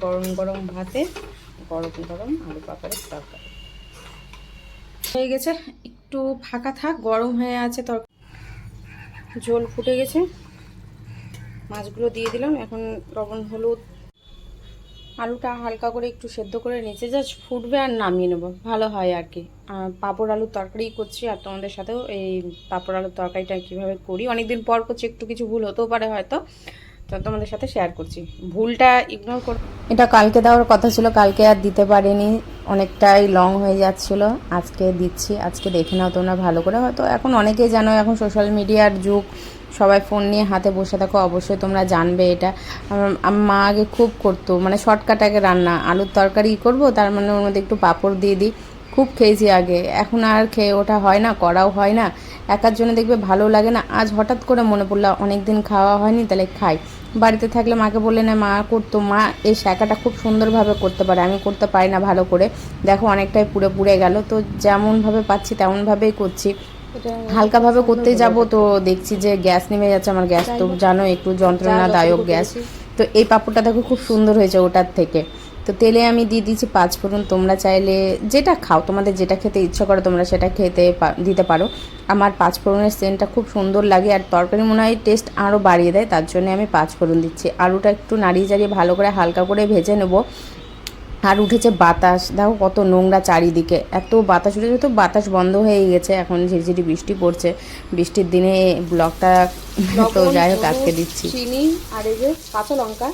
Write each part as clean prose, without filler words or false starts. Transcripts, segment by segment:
গরম গরম ভাতে গরম গরম আলু পাঁপড়ের তরকারি হয়ে গেছে। একটু ফাঁকা থাক, গরম হয়ে আছে, ঝোল ফুটে গেছে, মাছগুলো দিয়ে দিলাম। এখন লবণ হলুদ, আলুটা হালকা করে একটু সেদ্ধ করে নিচে জাস্ট ফুটবে আর নামিয়ে নেবো, ভালো হয় আর কি। পাঁপড় আলুর তরকারি করছি আর তোমাদের সাথেও এই পাঁপড় আলুর তরকারিটা কীভাবে করি অনেকদিন পর করছি, একটু কিছু ভুল হতেও পারে হয়তো, তো তোমাদের সাথে শেয়ার করছি। ভুলটা ইগনোর কর। এটা কালকে দেওয়ার কথা ছিল, কালকে আর দিতে পারিনি, অনেকটাই লং হয়ে যাচ্ছিলো। আজকে দিচ্ছি, আজকে দেখে নাও তোমরা ভালো করে। হয়তো এখন অনেকেই জানো, এখন সোশ্যাল মিডিয়ার যুগ, সবাই ফোন নিয়ে হাতে বসে থাকো, অবশ্যই তোমরা জানবে এটা। আমার মা আগে খুব করতো, মানে শর্টকাট আগে রান্না, আলুর তরকারি করবো, তার মানে ওর মধ্যে একটু পাঁপড় দিয়ে দিই, খুব খেয়েছি আগে। এখন আর খেয়ে ওঠা হয় না, করাও হয় না, একার জন্য দেখবে ভালো লাগে না। আজ হঠাৎ করে মনে পড়লো অনেক দিন খাওয়া হয়নি, তাহলে খাই। বাড়িতে থাকলে মাকে বললে না, মা করতো, মা এই শাঁকাটা খুব সুন্দরভাবে করতে পারে, আমি করতে পারি না ভালো করে। দেখো অনেকটাই পুড়ে পুড়ে গেল, তো যেমনভাবে পাচ্ছি তেমনভাবেই করছি। হালকাভাবে করতে যাব তো দেখছি যে গ্যাস নেমে যাচ্ছে, আমার গ্যাস তো জানো একটু যন্ত্রণাদায়ক গ্যাস। তো এই পাঁপড়টা দেখো খুব সুন্দর হয়েছে ওটার থেকে। তো তেলে আমি দিয়ে দিয়েছি পাঁচফোড়ন, তোমরা চাইলে যেটা খাও, তোমাদের যেটা খেতে ইচ্ছা করো তোমরা সেটা দিতে পারো। আমার পাঁচফোড়নের সেন্টটা খুব সুন্দর লাগে, আর তরকারি মনে হয় টেস্ট আরও বাড়িয়ে দেয়, তার জন্য আমি পাঁচফোড়ন দিচ্ছি। আলুটা একটু নাড়িয়ে চাড়িয়ে ভালো করে হালকা করে ভেজে নেবো। আর উঠেছে বাতাস, দেখো কত নোংরা চারিদিকে, এত বাতাস উঠেছে, তো বাতাস বন্ধ হয়ে গেছে, এখন ঝিরঝিরি বৃষ্টি পড়ছে। বৃষ্টির দিনে ব্লগটা তো যাই হোক আজকে দিচ্ছি। চিনি আর এই যে কাঁচা লঙ্কা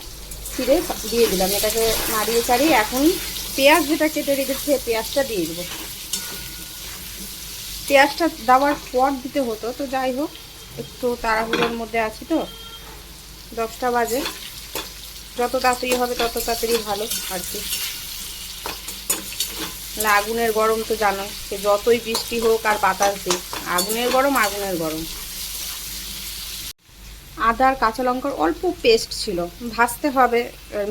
ছিঁড়ে দিয়ে দিলাম, এটাকে নাড়িয়ে চাড়িয়ে এখন পেঁয়াজ যেটা কেটে রেখেছে পেঁয়াজটা দিয়ে দেবো। পেঁয়াজটা দেওয়ার পর দিতে হতো, তো যাই হোক একটু তাড়াহুড়োর মধ্যে আছি তো, 10টা বাজে, যত তাড়াতাড়ি হবে তত তাড়াতাড়ি ভালো আর কি। আগুনের গরম তো জানো, সে যতই বৃষ্টি হোক আর বাতাস দিক, আগুনের গরম আগুনের গরম। আদা আর কাঁচা লঙ্কার অল্প পেস্ট ছিল, ভাজতে হবে।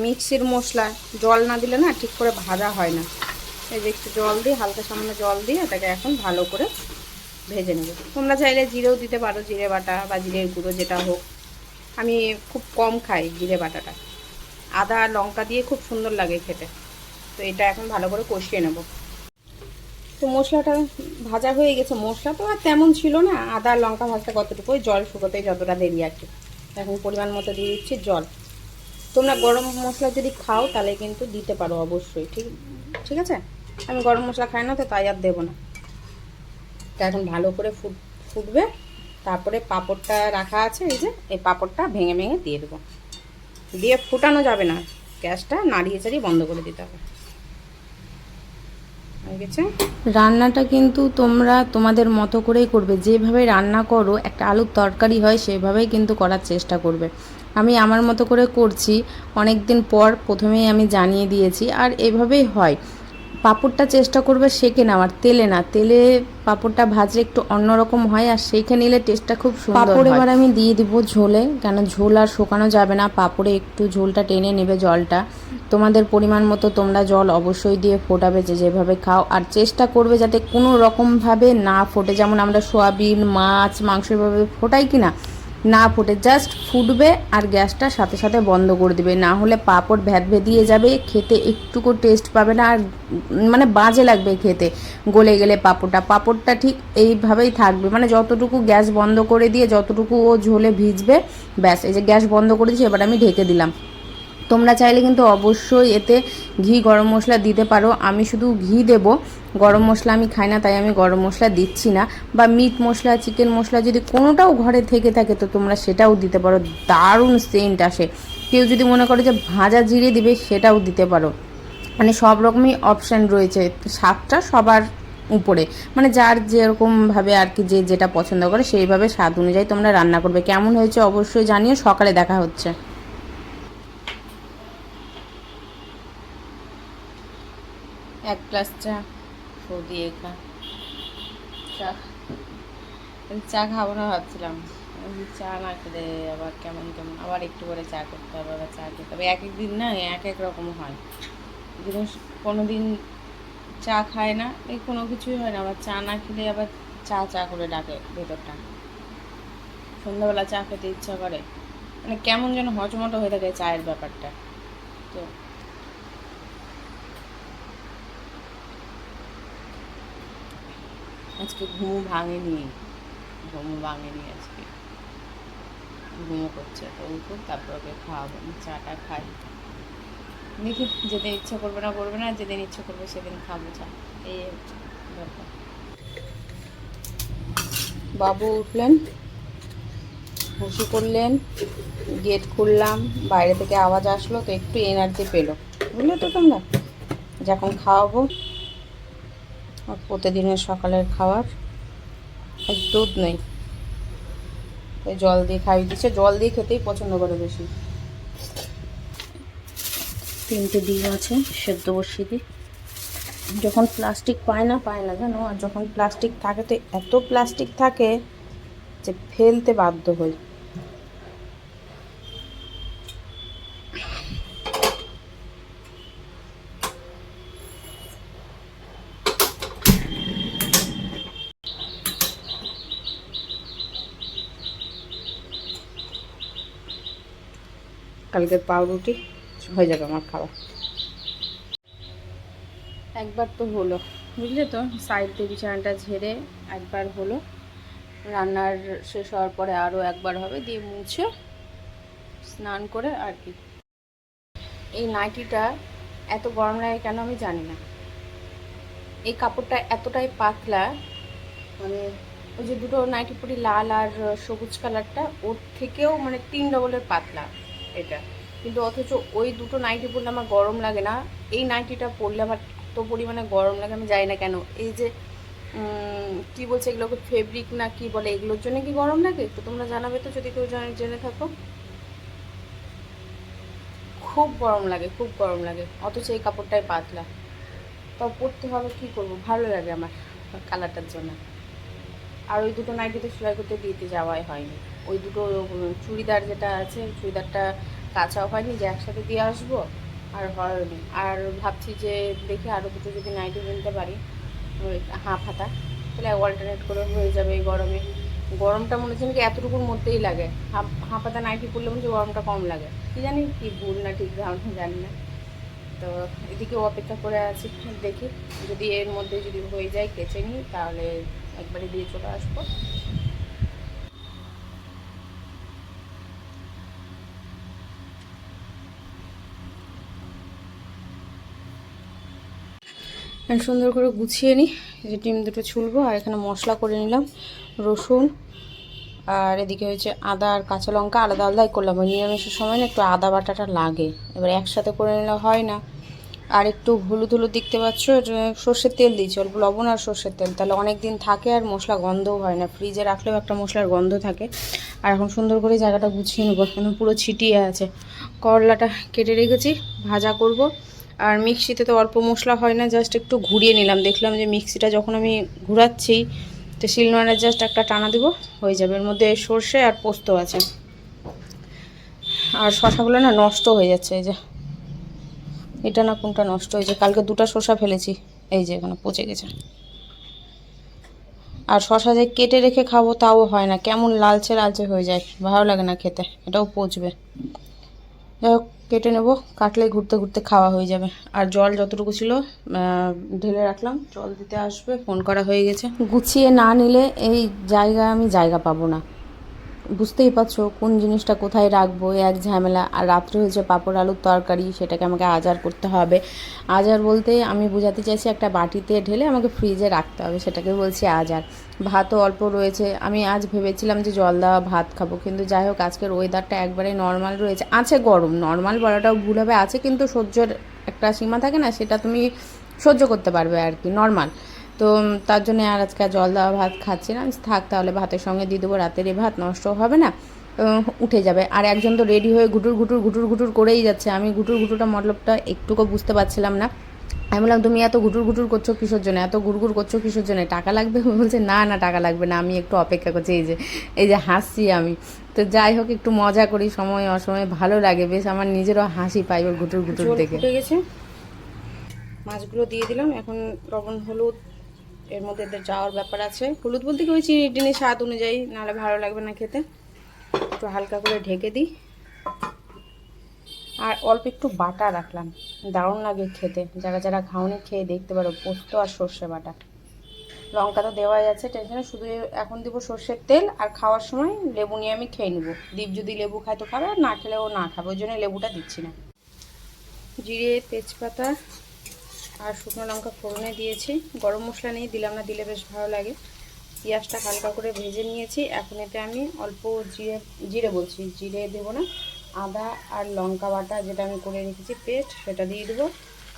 মিক্সির মশলা জল না দিলে না ঠিক করে ভাজা হয় না। এই যে একটু জল দিয়ে, হালকা সামান্য জল দিয়ে এটাকে এখন ভালো করে ভেজে নেব। তোমরা চাইলে জিরেও দিতে পারো, জিরে বাটা বা জিরের গুঁড়ো যেটা হোক। আমি খুব কম খাই জিরে বাটাটা, আদা আর লঙ্কা দিয়ে খুব সুন্দর লাগে খেতে। তো এটা এখন ভালো করে কষিয়ে নেব। তো মশলাটা ভাজা হয়ে গেছে, মশলা তো আর তেমন ছিল না, আদা আর লঙ্কা ভাজতে কতটুকু, ওই জল শুকোতে যতটা দেরি আর কি। এখন পরিমাণ মতো দিয়ে দিচ্ছি জল। তোমরা গরম মশলা যদি খাও তাহলে কিন্তু দিতে পারো অবশ্যই, ঠিক আছে। আমি গরম মশলা খাই না, তো তাই আর দেবো না। তা এখন ভালো করে ফুটবে, তারপরে পাঁপড়টা রাখা আছে, এই যে এই পাঁপড়টা ভেঙে ভেঙে দিয়ে দেবো। দিয়ে ফুটানো যাবে না, গ্যাসটা নাড়িয়ে চাড়িয়ে বন্ধ করে দিতে হবে। রান্নাটা কিন্তু তোমরা তোমাদের মতো করেই করবে, যেভাবে রান্না করো একটা আলুর তরকারি হয় সেভাবেই কিন্তু করার চেষ্টা করবে। আমি আমার মতো করে করছি, অনেক দিন পর প্রথমেই আমি জানিয়ে দিয়েছি, আর এভাবেই হয়। পাঁপড়টা চেষ্টা করবে সেঁকে নেওয়ার, তেলে না, তেলে পাঁপড়টা ভাজলে একটু অন্যরকম হয়, আর সেঁকে নিলে টেস্টটা খুব সুন্দর হয়। পাঁপড় এবার আমি দিয়ে দিব ঝোলে, কেন ঝোল আর শুকানো যাবে না, পাঁপড়ে একটু ঝোলটা টেনে নেবে জলটা। তোমাদের পরিমাণ মতো তোমরা জল অবশ্যই দিয়ে ফোটাবে, যেভাবে খাও, আর চেষ্টা করবে যাতে কোনো রকমভাবে না ফোটে, যেমন আমরা সোয়াবিন মাছ মাংস এভাবে ফোটাই কি না ফোটে, জাস্ট ফুটবে আর গ্যাসটা সাথে সাথে বন্ধ করে দেবে, না হলে পাঁপড় ভেদিয়ে যাবে, খেতে একটুকু টেস্ট পাবে না, আর মানে বাজে লাগবে খেতে, গলে গেলে পাঁপড়টা ঠিক এইভাবেই থাকবে, মানে যতটুকু গ্যাস বন্ধ করে দিয়ে যতটুকু ও ঝোলে ভিজবে, ব্যাস। এই যে গ্যাস বন্ধ করে দিয়েছি, এবার আমি ঢেকে দিলাম। তোমরা চাইলে কিন্তু অবশ্যই এতে ঘি গরম মশলা দিতে পারো, আমি শুধু ঘি দেব, গরম মশলা আমি খাই না তাই আমি গরম মশলা দিচ্ছি না। বা মিট মশলা চিকেন মশলা যদি কোনোটাও ঘরে থেকে থাকে তো তোমরা সেটাও দিতে পারো, দারুণ সেন্ট আসে। কেউ যদি মনে করে যে ভাজা জিরে দিবে সেটাও দিতে পারো, মানে সব রকমই অপশান রয়েছে, স্বাদটা সবার উপরে, মানে যার যেরকমভাবে আর কি, যে যেটা পছন্দ করে সেইভাবে স্বাদ অনুযায়ী তোমরা রান্না করবে। কেমন হয়েছে অবশ্যই জানিও, সকালে দেখা হচ্ছে। এক গ্লাস চা দিয়ে খা, চা চা খাবো না ভাবছিলাম, চা না খেলে আবার কেমন কেমন, আবার একটু করে চা করতে হবে, আবার চা খেতে হবে, এক এক দিন না এক এক রকম হয়। জিনিস কোনো দিন চা খায় না, এই কোনো কিছুই হয় না, আবার চা না খেলে আবার চা চা করে ডাকে ভেতরটা, সন্ধ্যাবেলা চা খেতে ইচ্ছা করে, মানে কেমন যেন হজমটো হয়ে থাকে চায়ের ব্যাপারটা। তো আজকে ঘুমো ভাঙেনি আজকে, ঘুমো করছে। তো উঠুক, তারপর ওকে খাওয়াবো, চাটা খাই। দেখি যেদিন ইচ্ছা করবে না, যেদিন ইচ্ছা করবে সেদিন খাবো চা। এই হচ্ছে ব্যাপার। বাবু উঠলেন, হুঁশি করলেন, গেট খুললাম, বাইরে থেকে আওয়াজ আসলো, তো একটু এনার্জি পেলো, বুঝলে তো তোমরা। যখন খাওয়াবো, প্রতিদিনের সকালের খাবার, দুধ নেই, জল দিয়ে খাইয়ে দিচ্ছে। জল দিয়ে খেতেই পছন্দ করে বেশি। 3টে ডিম আছে, সেদ্ধ বসিয়ে দিই। যখন প্লাস্টিক পায় না জানো, আর যখন প্লাস্টিক থাকে তো এত প্লাস্টিক থাকে যে ফেলতে বাধ্য হই। কালকের পাউরুটি হয়ে যাবে আমার খাওয়া। একবার তো হলো, বুঝলে তো, সাইড দিয়ে বিছানাটা ঝেড়ে একবার হলো। রান্নার শেষ হওয়ার পরে আরও একবার হবে, দিয়ে মুছে স্নান করে আর কি। এই নাইটিটা এত গরম লাগে কেন আমি জানি না। এই কাপড়টা এতটাই পাতলা, মানে ওই যে দুটো নাইটি পরি লাল আর সবুজ কালারটা, ওর থেকেও মানে 3 ডবলের পাতলা এটা। কিন্তু অথচ ওই দুটো নাইটি পরলে আমার গরম লাগে না, এই নাইটিটা পরলে আমার এত পরিমাণে গরম লাগে, আমি জানি না কেন। এই যে কি বলছে এগুলোকে, ফেব্রিক না কি বলে, এগুলোর জন্য কি গরম লাগে? তো তোমরা জানাবে তো, যদি কেউ জেনে থাকো। খুব গরম লাগে, অথচ এই কাপড়টাই পাতলা। তাও পরতে হবে, কি করব, ভালো লাগে আমার কালারটার জন্য। আর ওই দুটো নাইটিতে সেলাই করতে দিতে যাওয়াই হয়নি। ওই দুটো চুড়িদার যেটা আছে, চুড়িদারটা কাচাও হয়নি যে একসাথে দিয়ে আসবো, আর হয়নি। আর ভাবছি যে দেখি আরও দুটো যদি নাইটি কিনতে পারি, ওই হাফ হাতা, তাহলে অল্টারনেট করে হয়ে যাবে। এই গরমে, গরমটা মনে হচ্ছে কি এতটুকুর মধ্যেই লাগে। হাফ হাতা নাইটি পরলে মনে হচ্ছে গরমটা কম লাগে, কি জানি কি ভুল না ঠিক জানি না। তো এদিকেও অপেক্ষা করে আছি, দেখি যদি এর মধ্যে যদি হয়ে যায় কেচে নিই, তাহলে একবারে দিয়ে চলে আসবো। সুন্দর করে গুছিয়ে নিই, যে ডিম দুটো ছুলবো। আর এখানে মশলা করে নিলাম, রসুন, আর এদিকে হয়েছে আদা আর কাঁচা লঙ্কা আলাদা আলাদাই করলাম। ওই নিরামিষের সময় না একটু আদা বাটাটা লাগে, এবার একসাথে করে নিলে হয় না। আর একটু হলুদ দেখতে পাচ্ছ, সর্ষের তেল দিয়েছি, অল্প লবণ আর সর্ষের তেল, তাহলে অনেক দিন থাকে আর মশলা গন্ধও হয় না। ফ্রিজে রাখলেও একটা মশলার গন্ধ থাকে। আর এখন সুন্দর করে জায়গাটা গুছিয়ে নেবো, এখন পুরো ছিটিয়ে আছে। করলাটা কেটে রেখেছি, ভাজা করব। আর মিক্সিতে তো অল্প মশলা হয় না, জাস্ট একটু ঘুরিয়ে নিলাম, দেখলাম যে মিক্সিটা যখন আমি ঘুরাচ্ছি, তো শিলনোড়া জাস্ট একটা টানা দেবো, হয়ে যাবে। এর মধ্যে সর্ষে আর পোস্ত আছে। আর শশাগুলো না নষ্ট হয়ে যাচ্ছে, এই যে এটা না কোনটা নষ্ট হয়েছে, কালকে 2টা শসা ফেলেছি, এই যে এখানে পচে গেছে। আর শসা যে কেটে রেখে খাবো তাও হয় না, কেমন লালচে হয়ে যায়, ভালো লাগে না খেতে, এটাও পচবে। যাই হোক, কেটে নেবো, কাটলেই ঘুরতে ঘুরতে খাওয়া হয়ে যাবে। আর জল যতটুকু ছিল ঢেলে রাখলাম, জল দিতে আসবে, ফোন করা হয়ে গেছে। গুছিয়ে না নিলে এই জায়গায় আমি জায়গা পাবো না, বুঝতেই পারছো কোন জিনিসটা কোথায় রাখবো, এক ঝামেলা। আর রাত্রে হয়েছে পাঁপড় আলুর তরকারি, সেটাকে আমাকে আজার করতে হবে। আজার বলতে আমি বোঝাতে চাইছি একটা বাটিতে ঢেলে আমাকে ফ্রিজে রাখতে হবে, সেটাকে বলছি আজার। ভাতও অল্প রয়েছে, আমি আজ ভেবেছিলাম যে জল দেওয়া ভাত খাবো, কিন্তু যাই হোক আজকের ওয়েদারটা একবারে নর্মাল রয়েছে, আছে গরম, নর্মাল বলাটাও ভুল হবে, আছে কিন্তু সহ্যের একটা সীমা থাকে না, সেটা তুমি সহ্য করতে পারবে আর কি, নর্মাল। তো তার জন্য আর আজকে জল দেওয়া ভাত খাচ্ছি না, থাক তাহলে ভাতের সঙ্গে দিয়ে দেবো, রাতের এই ভাত নষ্ট হবে না, উঠে যাবে। আর একজন তো রেডি হয়ে ঘুটুর করেই যাচ্ছে, আমি ঘুটুরটা মতলবটা একটুকু বুঝতে পারছিলাম না। আমি বললাম তুমি এত ঘুটুর করছো কিসের জন্য, এত গুড় করছো কিসের জন্য, টাকা লাগবে? বলছে না টাকা লাগবে না, আমি একটু অপেক্ষা করছি, এই যে হাসছি আমি। তো যাই হোক, একটু মজা করি, সময় অসময়ে ভালো লাগে বেশ, আমার নিজেরও হাসি পাই ওর ঘুটুর দেখে। ফুটে গেছে, মাছগুলো দিয়ে দিলাম, এখন লবণ হলুদ, এর মধ্যে এদের যাওয়ার ব্যাপার আছে, হলুদ বলতে কি ওই চিনি স্বাদ অনুযায়ী, নাহলে ভালো লাগবে না খেতে। একটু হালকা করে ঢেকে দিই, আর অল্প একটু বাটা রাখলাম, দারুণ লাগে খেতে। যারা যারা খাওনি খেয়ে দেখতে পারো, পোস্ত আর সর্ষে বাটা। লঙ্কা তো দেওয়াই আছে, টেনশনে শুধু এখন দিব সর্ষের তেল, আর খাওয়ার সময় লেবু নিয়ে আমি খেয়ে নেবো। দীপ যদি লেবু খায় তো খাবে, আর না খেলেও না খাবে, ওই জন্য লেবুটা দিচ্ছি না। জিরে, তেজপাতা আর শুকনো লঙ্কা ফোড়নে দিয়েছি। গরম মশলা নেই, দিলাম না, দিলে বেশ ভালো লাগে। পেঁয়াজটা হালকা করে ভেজে নিয়েছি। এখন এতে আমি অল্প জিরে দেবো না, আদা আর লঙ্কা বাটা যেটা আমি করে রেখেছি পেস্ট, সেটা দিয়ে দেবো।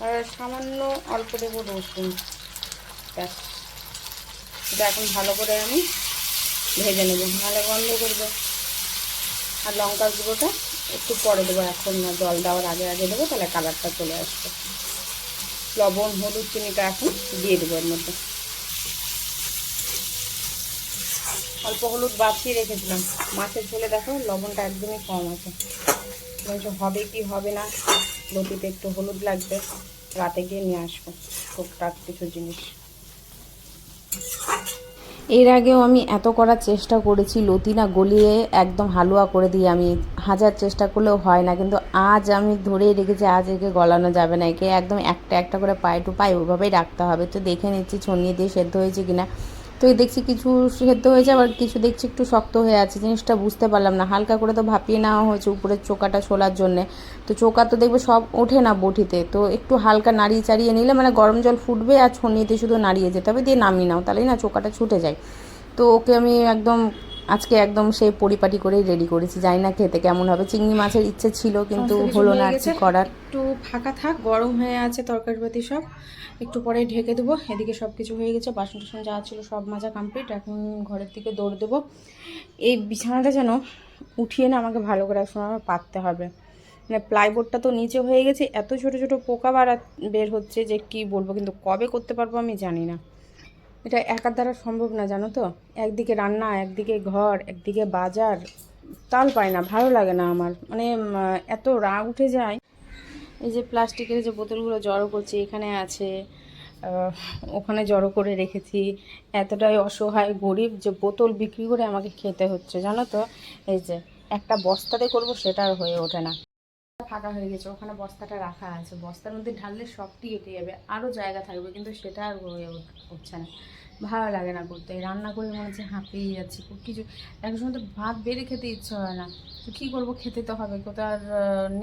আর সামান্য অল্প দেবো রসুন, ব্যাস। এটা এখন ভালো করে আমি ভেজে নেব, ভালো গন্ধ করবে। আর লঙ্কার গুঁড়োটা একটু পরে দেবো, এখন না, জল দেওয়ার আগে আগে দেবো, তাহলে কালারটা চলে আসবে। লবণ, হলুদ, চিনিটা এখন দিয়ে দেবো এর মধ্যে। অল্প হলুদ বাছিয়ে রেখেছিলাম, মাছের ঝোলে দেখো লবণটা একদমই কম আছে। হবে কি হবে না, লতিতে একটু হলুদ লাগবে, রাতে গিয়ে নিয়ে আসবো টুকটাক কিছু জিনিস। এর আগেও আমি এত করার চেষ্টা করেছি, লতি না গলিয়ে একদম হালুয়া করে দিই আমি, হাজার চেষ্টা করলেও হয় না। কিন্তু আজ আমি ধরেই রেখেছি, আজ একে গলানো যাবে না, একে একদম একটা একটা করে পায়ে টু পায়ে ওইভাবেই রাখতে হবে। তো দেখে নিচ্ছি ছড়িয়ে দিয়ে সেদ্ধ হয়েছে কিনা। তো এই দেখছি কিছু সেদ্ধ হয়েছে, আবার কিছু দেখছি একটু শক্ত হয়ে আছে, জিনিসটা বুঝতে পারলাম না। হালকা করে তো ভাপিয়ে নেওয়া হয়েছে উপরের চোকাটা ছোলার জন্যে, তো চোকা তো দেখবে সব ওঠে না বটিতে, তো একটু হালকা নাড়িয়ে চাড়িয়ে নিলে মানে গরম জল ফুটবে আর ছড়িয়ে শুধু নাড়িয়ে যেতে হবে, দিয়ে নামিয়ে নাও, তাহলেই না চোকাটা ছুটে যায়। তো ওকে আমি একদম আজকে একদম সেই পরিপাটি করেই রেডি করেছি, জানি না খেতে কেমন হবে। চিংড়ি মাছের ইচ্ছে ছিল কিন্তু হলো না আর কি করার। একটু ফাঁকা থাক, গরম হয়ে আছে তরকারিপাতি সব, একটু পরে ঢেকে দেবো। এদিকে সব কিছু হয়ে গেছে, বাসন টাসন যা ছিল সব মাজা কমপ্লিট। এখন ঘরের দিকে দৌড় দেবো। এই বিছানাটা যেন উঠিয়ে না আমাকে ভালো করে একসময় আমার পাততে হবে, মানে প্লাইবোর্ডটা তো নিচে হয়ে গেছে, এত ছোট ছোট পোকা বের হচ্ছে যে কি বলবো, কিন্তু কবে করতে পারবো আমি জানি না। এটা একার দ্বারা সম্ভব না, জানো তো। একদিকে রান্না, একদিকে ঘর, একদিকে বাজার, তাল পায় না, ভালো লাগে না আমার, মানে এত রাগ উঠে যায়। এই যে প্লাস্টিকের যে বোতলগুলো জড়ো করছি, এখানে আছে, ওখানে জড়ো করে রেখেছি। এতটাই অসহায় গরিব যে বোতল বিক্রি করে আমাকে খেতে হচ্ছে, জানো তো। এই যে একটা বস্তাতে করব, সেটা আর হয়ে ওঠে না। ফাঁকা হয়ে গেছে, ওখানে বস্তাটা রাখা আছে, বস্তার মধ্যে ঢাললে সবটি এঁটে যাবে, আরও জায়গা থাকবে, কিন্তু সেটা আর হয়ে উঠছে না। ভালো লাগে না করতে, রান্না করে মনে হচ্ছে হাঁপিয়ে যাচ্ছি খুব কিছু। এক সময় তো ভাত বেড়ে খেতে ইচ্ছে হয় না, তো কী করবো, খেতে তো হবে, কোথাও আর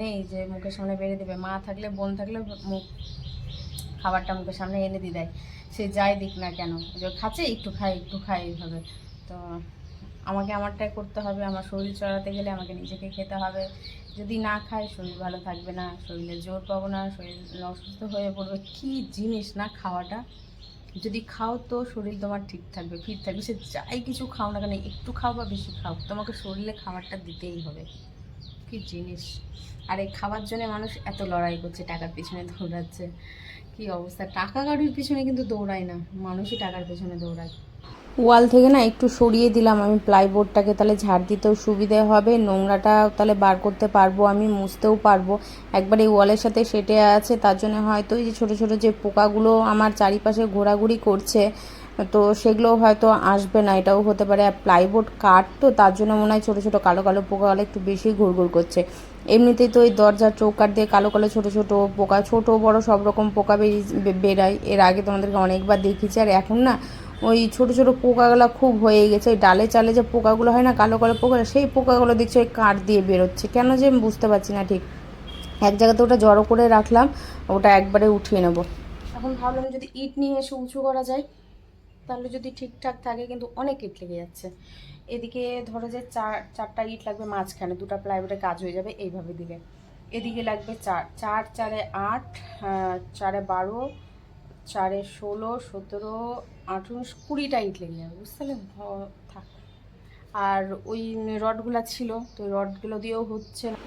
নেই যে মুখের সামনে বেড়ে দেবে। মা থাকলে, বোন থাকলে মুখ খাবারটা মুখের সামনে এনে দিয়ে দেয়, সে যাই দিক না কেন, যে খাচ্ছে একটু খাই এইভাবে। তো আমাকে আমারটাই করতে হবে, আমার শরীর চড়াতে গেলে আমাকে নিজেকে খেতে হবে। যদি না খাই শরীর ভালো থাকবে না, শরীরে জোর পাবো না, শরীর অসুস্থ হয়ে পড়বে। কী জিনিস না খাওয়াটা, যদি খাও তো শরীর তোমার ঠিক থাকবে, ফিট থাকবে। সে যাই কিছু খাও না কেন, একটু খাও বা বেশি খাও, তোমাকে শরীরে খাবারটা দিতেই হবে। কী জিনিস। আর এই খাবার জন্য মানুষ এত লড়াই করছে, টাকার পিছনে দৌড়াচ্ছে, কি অবস্থা। টাকা কারুর পিছনে কিন্তু দৌড়ায় না, মানুষই টাকার পিছনে দৌড়ায়। ওয়াল থেকে না একটু সরিয়ে দিলাম আমি প্লাইবোর্ডটাকে, তাহলে ঝাড় দিতেও সুবিধে হবে, নোংরাটা তাহলে বার করতে পারবো, আমি মুছতেও পারবো। একবার এই ওয়ালের সাথে সেটে আছে, তার জন্য হয়তো এই যে ছোটো ছোটো যে পোকাগুলো আমার চারিপাশে ঘোরাঘুরি করছে, তো সেগুলো হয়তো আসবে না, এটাও হতে পারে। আর প্লাইবোর্ড কাঠ তো, তার জন্য মনে হয় ছোটো ছোটো কালো কালো পোকাগুলো একটু বেশি ঘুরঘুর করছে। এমনিতেই তো ওই দরজার চৌকাঠ দিয়ে কালো কালো ছোটো ছোটো পোকা, ছোটো বড়ো সব রকম পোকা বেরায়। এর আগে তোমাদেরকে অনেকবার দেখিয়েছি। আর এখন না ওই ছোটো ছোটো পোকাগুলো খুব হয়ে গেছে, ওই ডালে চালে যে পোকাগুলো হয় না কালো কালো পোকা, সেই পোকাগুলো দেখছি ওই কাঠ দিয়ে বেরোচ্ছে, কেন যে আমি বুঝতে পারছি না ঠিক। এক জায়গাতে ওটা জড়ো করে রাখলাম, ওটা একবারে উঠিয়ে নেব। এখন ভাবলাম যদি ইট নিয়ে এসে উঁচু করা যায় তাহলে যদি ঠিকঠাক থাকে, কিন্তু অনেক ইট লেগে যাচ্ছে। এদিকে ধরো যে চারটা ইট লাগবে মাঝখানে, দুটো প্লাইবোর্ডে কাজ হয়ে যাবে এইভাবে দিলে। এদিকে লাগবে চার চারে 8, 4 12, 4 16, 17, 18, 20টা ইট লেগে যাবে, বুঝতে পারলেন। থাক। আর ওই রডগুলো ছিল, তো ওই রডগুলো দিয়েও হচ্ছে না।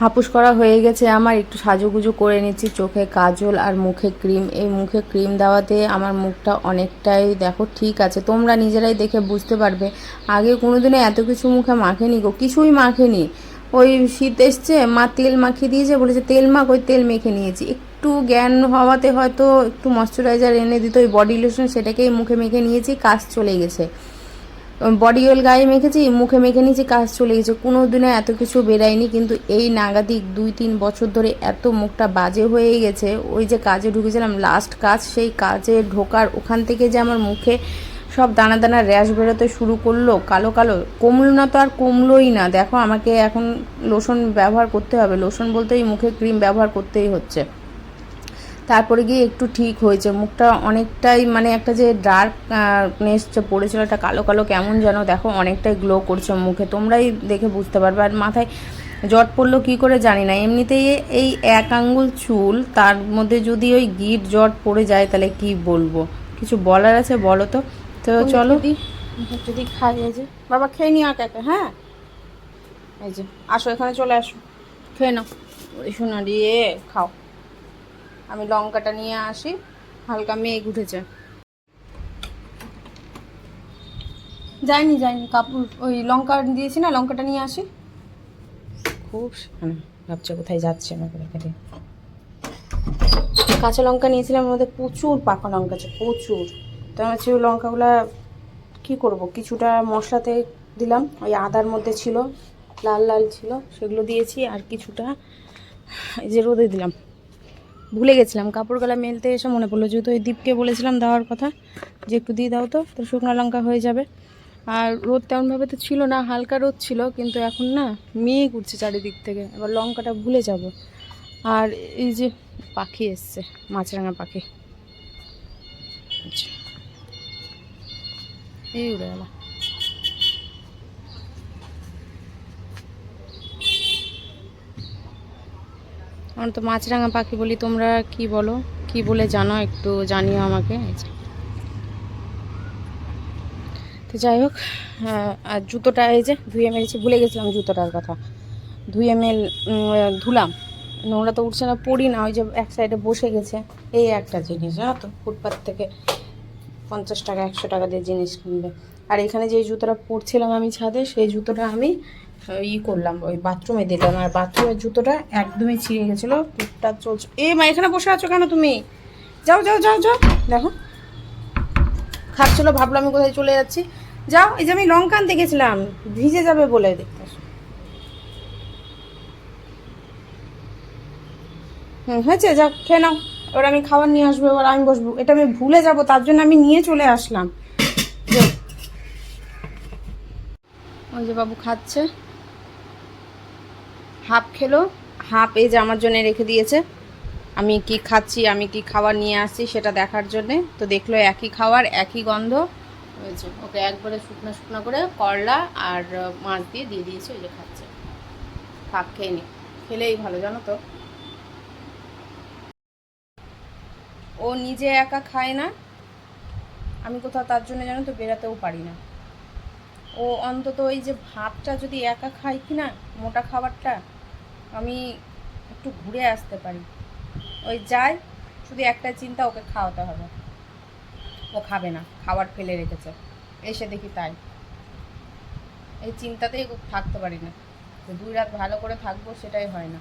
হাপুস করা হয়ে গেছে আমার, একটু সাজুগুজু করে নিচ্ছি, চোখে কাজল আর মুখে ক্রিম। এই মুখে ক্রিম দেওয়াতে আমার মুখটা অনেকটাই দেখো ঠিক আছে, তোমরা নিজেরাই দেখে বুঝতে পারবে। আগে কোনোদিনও এত কিছু মুখে মাখেনি গো, কিছুই মাখেনি। ওই শীত এসছে, মা তেল মাখিয়ে দিয়েছে, বলেছে তেল মাখ, ওই তেল মেখে নিয়েছি। একটু জ্ঞান হওয়াতে হয়তো একটু ময়শ্চারাইজার এনে দিত, ওই বডি লোশন, সেটাকেই মুখে মেখে নিয়েছি, কাজ চলে গেছে। বডি অয়েল গায়ে মেখেছি, মুখে মেখে নিয়েছি, কাজ চলে গেছে, কোনো দিনে এত কিছু বেরায়নি। কিন্তু এই নাগাদিক 2-3 বছর ধরে এত মুখটা বাজে হয়ে গেছে। ওই যে কাজে ঢুকেছিলাম লাস্ট কাজ, সেই কাজে ঢোকার ওখান থেকে যে আমার মুখে সব দানা দানা র্যাশ বেরোতে শুরু করলো, কালো কালো। কমলো না তো আর কমলোই না। দেখো আমাকে এখন লোশন ব্যবহার করতে হবে, লোশন বলতে এই মুখে ক্রিম ব্যবহার করতেই হচ্ছে। তারপরে গিয়ে একটু ঠিক হয়েছে মুখটা অনেকটাই, মানে একটা যে ডার্কনেস যে পড়েছিল, একটা কালো কালো কেমন যেন, দেখো অনেকটাই গ্লো করছে মুখে, তোমরাই দেখে বুঝতে পারবে। আর মাথায় জট পড়লো কী করে জানি না, এমনিতেই এই 1 আঙ্গুল চুল, তার মধ্যে যদি ওই গিট জট পড়ে যায় তাহলে কি বলবো, কিছু বলার আছে বলো তো। তো চলো যদি খাই, এই যে বাবা খেয়ে নি আর একা, হ্যাঁ এই যে আসো এখানে চলে আসো, খেয়ে নাও, ওই শোনা দিয়ে খাও। আমি লঙ্কাটা নিয়ে আসি, হালকা মেঘ উঠেছে। যাইনি কাপড়, ওই লঙ্কা দিয়েছি না, লঙ্কাটা নিয়ে আসি। খুব ভাবছে কোথায় যাচ্ছে না করে কেটে। কাঁচা লঙ্কা নিয়েছিলাম, মধ্যে প্রচুর পাকা লঙ্কা আছে, প্রচুর। তো আমি হচ্ছে ওই লঙ্কাগুলা কী করবো, কিছুটা মশলাতে দিলাম, ওই আদার মধ্যে ছিল, লাল লাল ছিল, সেগুলো দিয়েছি। আর কিছুটা এই যে রোদে দিলাম, ভুলে গেছিলাম কাপড় গালা মেলতে এসে মনে পড়লো, যেহেতু ওই দীপকে বলেছিলাম দেওয়ার কথা, যে একটু দিয়ে দাও তো শুকনো লঙ্কা হয়ে যাবে। আর রোদ তেমনভাবে তো ছিল না, হালকা রোদ ছিল, কিন্তু এখন না মেঘ উঠছে চারিদিক থেকে, এবার লঙ্কাটা ভুলে যাব। আর এই যে পাখি এসছে, মাছরাঙা পাখি, এই উড়ে গেল। আমার তো মাছরাঙা পাখি বলি, তোমরা কি বলো, কি বলে জানো একটু জানিও আমাকে। তো যাই হোক, আর জুতোটা এই যে ধুয়ে মেরেছি, ভুলে গেছিলাম জুতোটার কথা, ধুয়ে ধুলাম। নোংরা তো উঠছে না, পড়ি না, ওই যে এক সাইডে বসে গেছে। এই একটা জিনিস জানো তো, ফুটপাথ থেকে 50 টাকা 100 টাকা দিয়ে জিনিস কিনবে। আর এখানে যে জুতোটা পরছিলাম আমি ছাদে, সেই জুতোটা আমি করলাম, ওই বাথরুমে দিলাম। আর বাথরুমের জুতোটা একদমই ছিঁড়ে গেছিলো, টুকটা চলছে। মা এখানে বসে আছো কেন তুমি, যাও যাও যাও যাও, দেখো খাচ্ছিলো, ভাবলাম আমি কোথায় চলে যাচ্ছি, যাও। এই যে আমি লঙ্কা আনতে গেছিলাম, ভিজে যাবে বলে, দেখতে হয়েছে, যাও খেয়ে নাও। এবার আমি খাবার নিয়ে আসবো, এবার আমি বসবো, এটা আমি ভুলে যাব, তার জন্য আমি নিয়ে চলে আসলাম। ওই যে বাবু খাচ্ছে, হাফ খেলো, হাফ এই যে আমার জন্য রেখে দিয়েছে। আমি কি খাচ্ছি, আমি কি খাবার নিয়ে আসছি সেটা দেখার জন্যে। তো দেখলো একই খাবার, একই গন্ধ হয়েছে, ওকে একবারে শুকনো শুকনো করে করলা আর মাছ দিয়ে দিয়েছে, ওই যে খাচ্ছে। থাক খেয়ে নি, খেলেই ভালো জানো তো। ও নিজে একা খায় না, আমি কোথাও তার জন্য জানো তো বেরাতেও পারি না। ও অন্তত ওই যে ভাতটা যদি একা খাই কি না, মোটা খাবারটা, আমি একটু ঘুরে আসতে পারি। ওই যাই, শুধু একটা চিন্তা, ওকে খাওয়াতে হবে, ও খাবে না, খাবার ফেলে রেখেছে, এসে দেখি তাই। এই চিন্তাতেই থাকতে পারি না, যে 2 রাত ভালো করে থাকবো সেটাই হয় না।